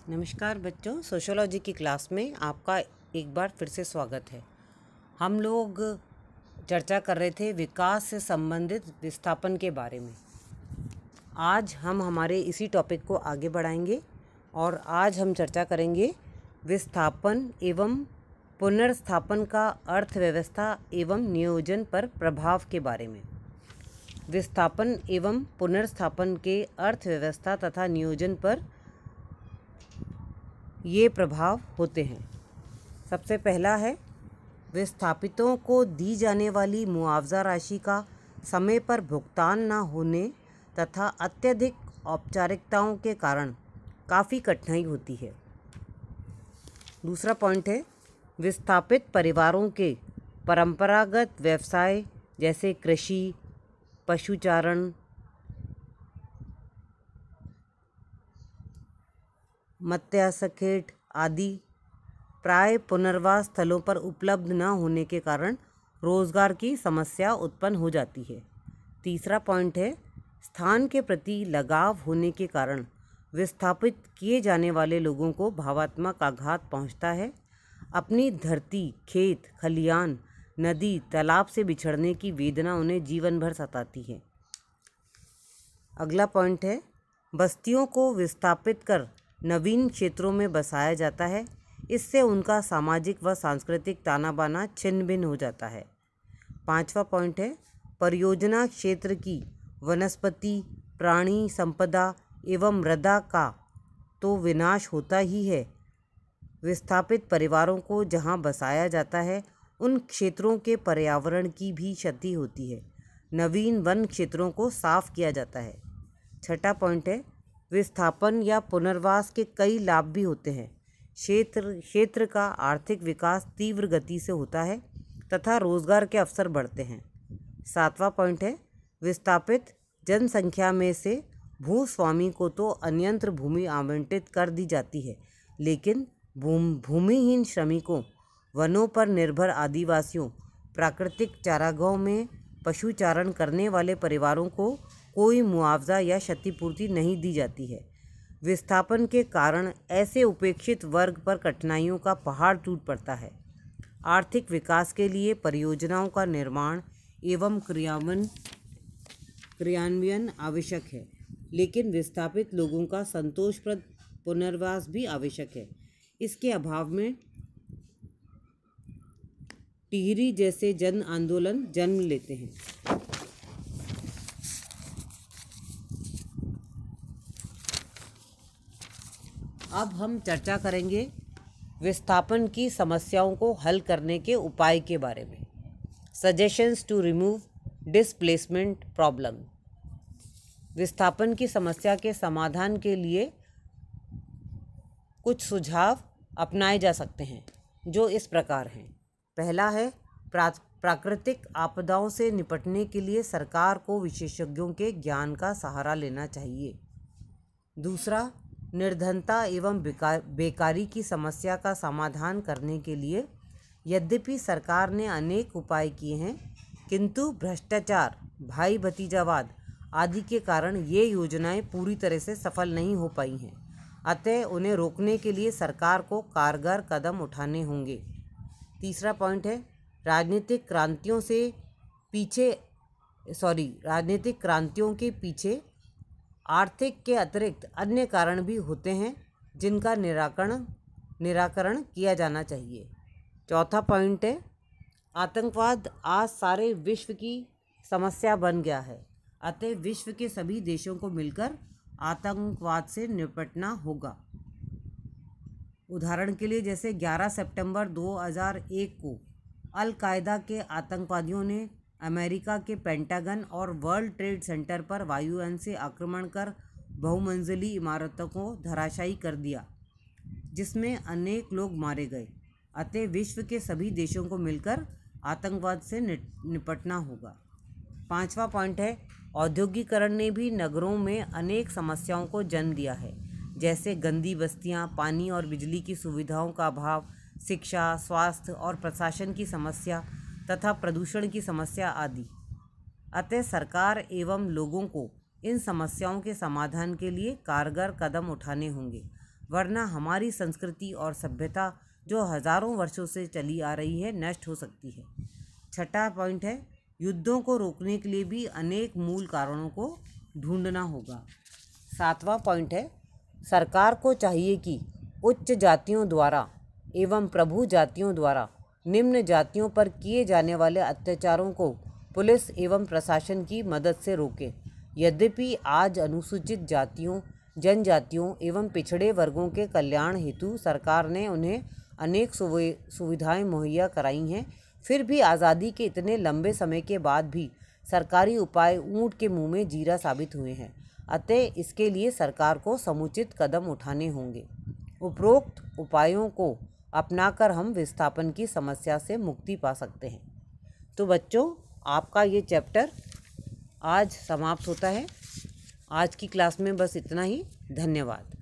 नमस्कार बच्चों, सोशियोलॉजी की क्लास में आपका एक बार फिर से स्वागत है। हम लोग चर्चा कर रहे थे विकास से संबंधित विस्थापन के बारे में। आज हम हमारे इसी टॉपिक को आगे बढ़ाएंगे और आज हम चर्चा करेंगे विस्थापन एवं पुनर्स्थापन का अर्थव्यवस्था एवं नियोजन पर प्रभाव के बारे में। विस्थापन एवं पुनर्स्थापन के अर्थव्यवस्था तथा नियोजन पर ये प्रभाव होते हैं। सबसे पहला है, विस्थापितों को दी जाने वाली मुआवजा राशि का समय पर भुगतान न होने तथा अत्यधिक औपचारिकताओं के कारण काफ़ी कठिनाई होती है। दूसरा पॉइंट है, विस्थापित परिवारों के परंपरागत व्यवसाय जैसे कृषि, पशुचारण, मत्स्यखेट आदि प्राय पुनर्वास स्थलों पर उपलब्ध न होने के कारण रोजगार की समस्या उत्पन्न हो जाती है। तीसरा पॉइंट है, स्थान के प्रति लगाव होने के कारण विस्थापित किए जाने वाले लोगों को भावात्मक आघात पहुंचता है। अपनी धरती, खेत, खलियान, नदी, तालाब से बिछड़ने की वेदना उन्हें जीवन भर सताती है। अगला पॉइंट है, बस्तियों को विस्थापित कर नवीन क्षेत्रों में बसाया जाता है। इससे उनका सामाजिक व सांस्कृतिक ताना बाना छिन्न भिन्न हो जाता है। पांचवा पॉइंट है, परियोजना क्षेत्र की वनस्पति, प्राणी संपदा एवं मृदा का तो विनाश होता ही है। विस्थापित परिवारों को जहां बसाया जाता है उन क्षेत्रों के पर्यावरण की भी क्षति होती है। नवीन वन क्षेत्रों को साफ किया जाता है। छठा पॉइंट है, विस्थापन या पुनर्वास के कई लाभ भी होते हैं। क्षेत्र का आर्थिक विकास तीव्र गति से होता है तथा रोजगार के अवसर बढ़ते हैं। सातवां पॉइंट है, विस्थापित जनसंख्या में से भूस्वामी को तो अन्यत्र भूमि आवंटित कर दी जाती है, लेकिन भूमिहीन श्रमिकों, वनों पर निर्भर आदिवासियों, प्राकृतिक चारागाहों में पशुचारण करने वाले परिवारों को कोई मुआवजा या क्षतिपूर्ति नहीं दी जाती है। विस्थापन के कारण ऐसे उपेक्षित वर्ग पर कठिनाइयों का पहाड़ टूट पड़ता है। आर्थिक विकास के लिए परियोजनाओं का निर्माण एवं क्रियान्वयन आवश्यक है, लेकिन विस्थापित लोगों का संतोषप्रद पुनर्वास भी आवश्यक है। इसके अभाव में टिहरी जैसे जन आंदोलन जन्म लेते हैं। अब हम चर्चा करेंगे विस्थापन की समस्याओं को हल करने के उपाय के बारे में। Suggestions to remove displacement problem. विस्थापन की समस्या के समाधान के लिए कुछ सुझाव अपनाए जा सकते हैं, जो इस प्रकार हैं। पहला है, प्राकृतिक आपदाओं से निपटने के लिए सरकार को विशेषज्ञों के ज्ञान का सहारा लेना चाहिए। दूसरा, निर्धनता एवं बेकारी की समस्या का समाधान करने के लिए यद्यपि सरकार ने अनेक उपाय किए हैं, किंतु भ्रष्टाचार, भाई भतीजावाद आदि के कारण ये योजनाएं पूरी तरह से सफल नहीं हो पाई हैं। अतः उन्हें रोकने के लिए सरकार को कारगर कदम उठाने होंगे। तीसरा पॉइंट है, राजनीतिक क्रांतियों के पीछे आर्थिक के अतिरिक्त अन्य कारण भी होते हैं, जिनका निराकरण किया जाना चाहिए। चौथा पॉइंट है, आतंकवाद आज सारे विश्व की समस्या बन गया है, अतः विश्व के सभी देशों को मिलकर आतंकवाद से निपटना होगा। उदाहरण के लिए, जैसे 11 सितंबर 2001 को अल कायदा के आतंकवादियों ने अमेरिका के पेंटागन और वर्ल्ड ट्रेड सेंटर पर वायुयान से आक्रमण कर बहुमंजिली इमारतों को धराशायी कर दिया, जिसमें अनेक लोग मारे गए। अतः विश्व के सभी देशों को मिलकर आतंकवाद से निपटना होगा। पांचवा पॉइंट है, औद्योगिकरण ने भी नगरों में अनेक समस्याओं को जन्म दिया है, जैसे गंदी बस्तियां, पानी और बिजली की सुविधाओं का अभाव, शिक्षा, स्वास्थ्य और प्रशासन की समस्या तथा प्रदूषण की समस्या आदि। अतः सरकार एवं लोगों को इन समस्याओं के समाधान के लिए कारगर कदम उठाने होंगे। वरना हमारी संस्कृति और सभ्यता जो हजारों वर्षों से चली आ रही है नष्ट हो सकती है। छठा पॉइंट है, युद्धों को रोकने के लिए भी अनेक मूल कारणों को ढूंढना होगा। सातवां पॉइंट है, सरकार को चाहिए कि उच्च जातियों द्वारा एवं प्रभु जातियों द्वारा निम्न जातियों पर किए जाने वाले अत्याचारों को पुलिस एवं प्रशासन की मदद से रोके। यद्यपि आज अनुसूचित जातियों, जनजातियों एवं पिछड़े वर्गों के कल्याण हेतु सरकार ने उन्हें अनेक सुविधाएं मुहैया कराई हैं, फिर भी आज़ादी के इतने लंबे समय के बाद भी सरकारी उपाय ऊंट के मुंह में जीरा साबित हुए हैं। अतः इसके लिए सरकार को समुचित कदम उठाने होंगे। उपरोक्त उपायों को अपनाकर हम विस्थापन की समस्या से मुक्ति पा सकते हैं। तो बच्चों, आपका ये चैप्टर आज समाप्त होता है। आज की क्लास में बस इतना ही। धन्यवाद।